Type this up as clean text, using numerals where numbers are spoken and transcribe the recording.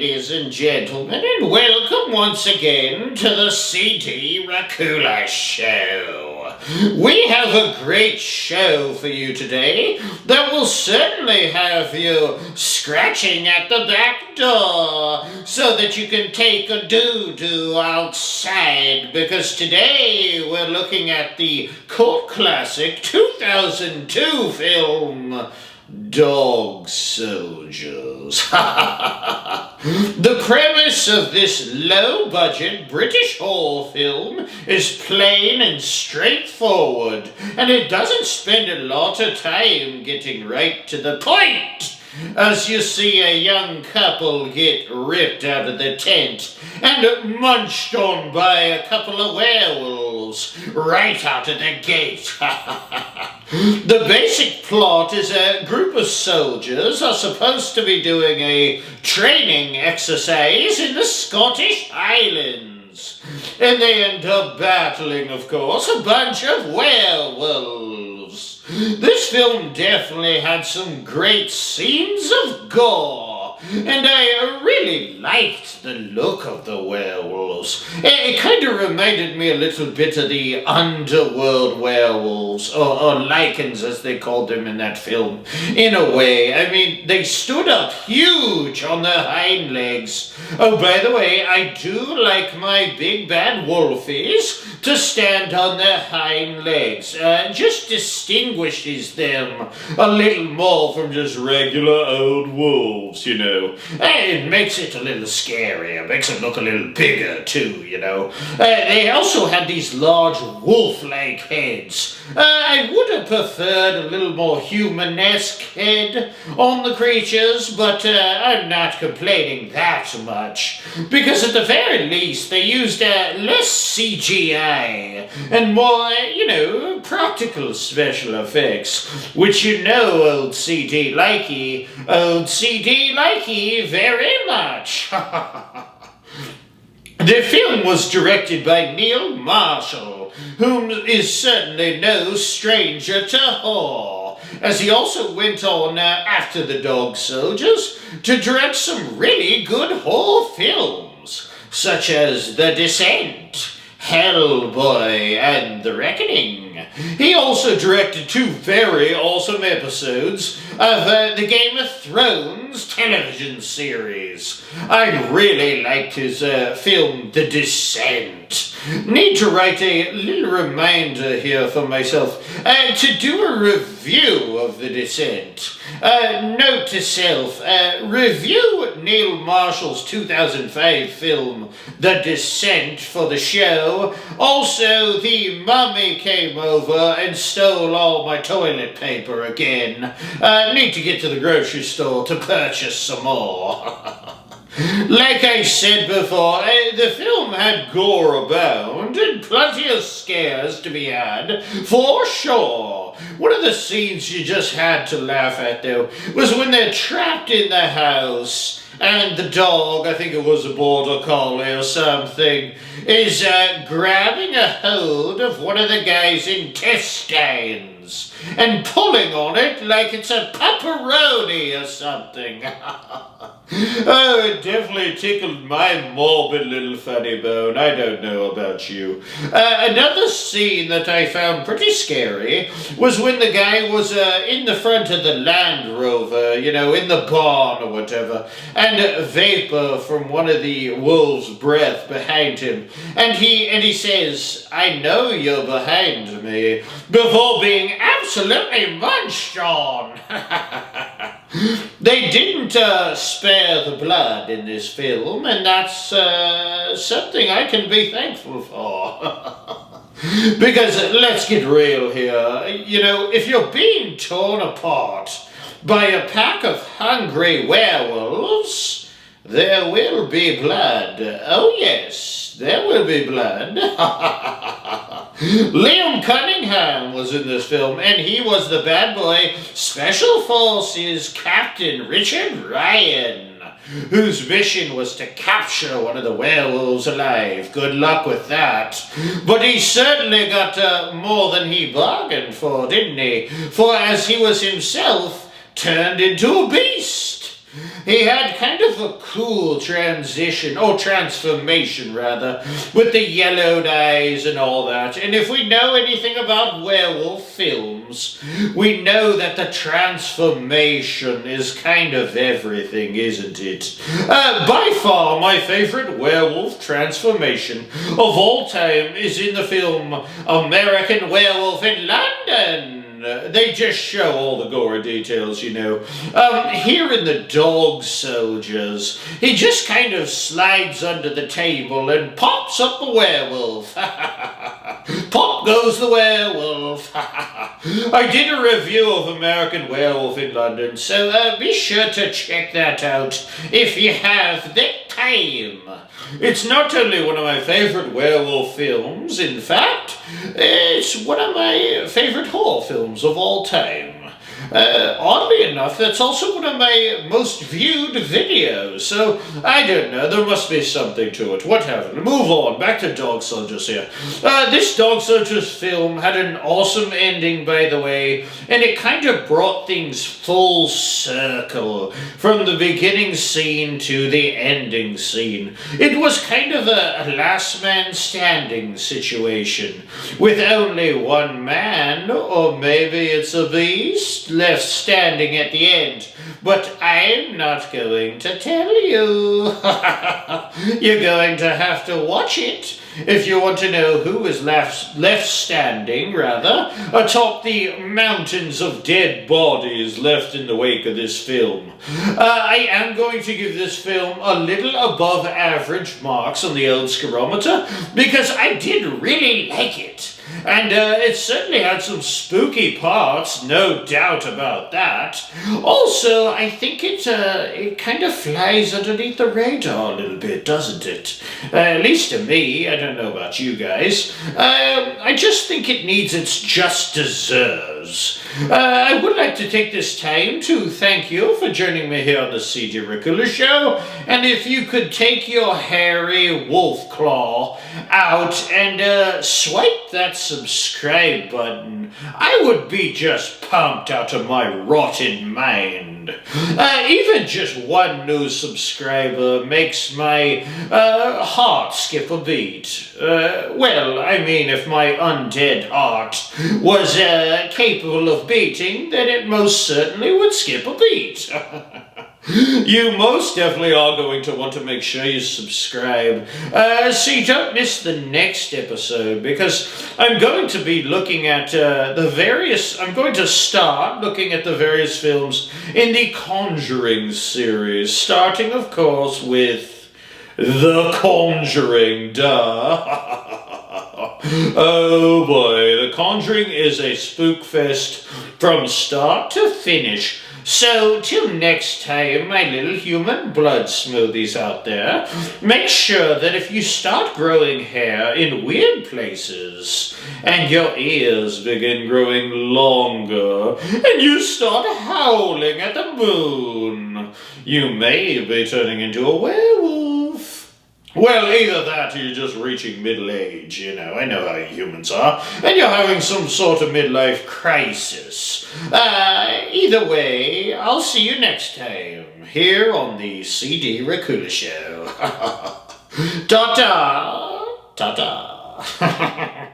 ladies and gentlemen, and welcome once again to the CD Racoola Show. We have a great show for you today that will certainly have you scratching at the back door so that you can take a doo-doo outside, because today we're looking at the cult classic 2002 film Dog Soldiers. The premise of this low-budget British horror film is plain and straightforward, and it doesn't spend a lot of time getting right to the point, as you see a young couple get ripped out of the tent and munched on by a couple of werewolves right out of the gate. The basic plot is a group of soldiers are supposed to be doing a training exercise in the Scottish Highlands, and they end up battling, of course, a bunch of werewolves. This film definitely had some great scenes of gore, and I really liked the look of the werewolves. It kind of reminded me a little bit of the underworld werewolves, or lycans as they called them in that film, in a way. I mean, they stood up huge on their hind legs. Oh, by the way, I do like my big bad wolfies to stand on their hind legs. Just distinguishes them a little more from just regular old wolves, you know. It makes it a little scarier, makes it look a little bigger too, you know. They also had these large wolf-like heads. I would have preferred a little more human-esque head on the creatures, but I'm not complaining that much, because at the very least they used less CGI and more, you know, practical special effects, which you know old CD likey very much. The film was directed by Neil Marshall, whom is certainly no stranger to horror, as he also went on after the Dog Soldiers to direct some really good horror films, such as The Descent, Hellboy, and The Reckoning. He also directed two very awesome episodes of the Game of Thrones television series. I really liked his film The Descent. Need to write a little reminder here for myself to do a review of The Descent. Note to self, review Neil Marshall's 2005 film The Descent for the show. Also, the mummy came over and stole all my toilet paper again. Need to get to the grocery store to purchase some more. Like I said before, the film had gore abound and plenty of scares to be had, for sure. One of the scenes you just had to laugh at, though, was when they're trapped in the house and the dog, I think it was a border collie or something, is grabbing a hold of one of the guy's intestines and pulling on it like it's a pepperoni or something. Oh, it definitely tickled my morbid little funny bone. I don't know about you. Another scene that I found pretty scary was when the guy was in the front of the Land Rover, you know, in the barn or whatever, and vapor from one of the wolves' breath behind him, and he says, "I know you're behind me," before being absolutely munched on. They didn't spare the blood in this film, and that's something I can be thankful for. Because let's get real here, you know, if you're being torn apart by a pack of hungry werewolves, there will be blood. Oh yes, there will be blood. Liam Cunningham was in this film, and he was the bad boy Special Forces Captain Richard Ryan, whose mission was to capture one of the werewolves alive. Good luck with that. But he certainly got more than he bargained for, didn't he? For as he was himself turned into a beast. He had kind of a cool transition, or transformation rather, with the yellowed eyes and all that. And if we know anything about werewolf films, we know that the transformation is kind of everything, isn't it? By far, my favorite werewolf transformation of all time is in the film American Werewolf in London. They just show all the gory details, you know. Here in the Dog Soldiers, he just kind of slides under the table and pops up a werewolf. Pop goes the werewolf. I did a review of American Werewolf in London, so be sure to check that out if you have the time. It's not only one of my favorite werewolf films, in fact, it's one of my favorite horror films of all time. Oddly enough, that's also one of my most viewed videos, so I don't know, there must be something to it. Whatever, move on, back to Dog Soldiers here. This Dog Soldiers film had an awesome ending, by the way, and it kind of brought things full circle, from the beginning scene to the ending scene. It was kind of a last man standing situation, with only one man, or maybe it's a beast, left standing at the end, but I'm not going to tell you. You're going to have to watch it if you want to know who is left standing, rather, atop the mountains of dead bodies left in the wake of this film. I am going to give this film a little above average marks on the old Scarometer, because I did really like it. And it certainly had some spooky parts, no doubt about that. Also, I think it kind of flies underneath the radar a little bit, doesn't it? At least to me, I don't know about you guys. I just think it needs its just deserves. I would like to take this time to thank you for joining me here on the CD Racoola Show, and if you could take your hairy wolf claw out and swipe that subscribe button, I would be just pumped out of my rotten mind. Even just one new subscriber makes my heart skip a beat. Well, I mean, if my undead heart was capable of beating, then it most certainly would skip a beat. You most definitely are going to want to make sure you subscribe so you don't miss the next episode, because I'm going to be looking at I'm going to start looking at the various films in the Conjuring series, starting of course with The Conjuring, duh. Oh boy, The Conjuring is a spook fest from start to finish. So, till next time, my little human blood smoothies out there, make sure that if you start growing hair in weird places, and your ears begin growing longer, and you start howling at the moon, you may be turning into a werewolf. Well, either that or you're just reaching middle age, you know. I know how humans are. And you're having some sort of midlife crisis. Either way, I'll see you next time here on the CD Racoola Show. Ta-ta! Ta-ta!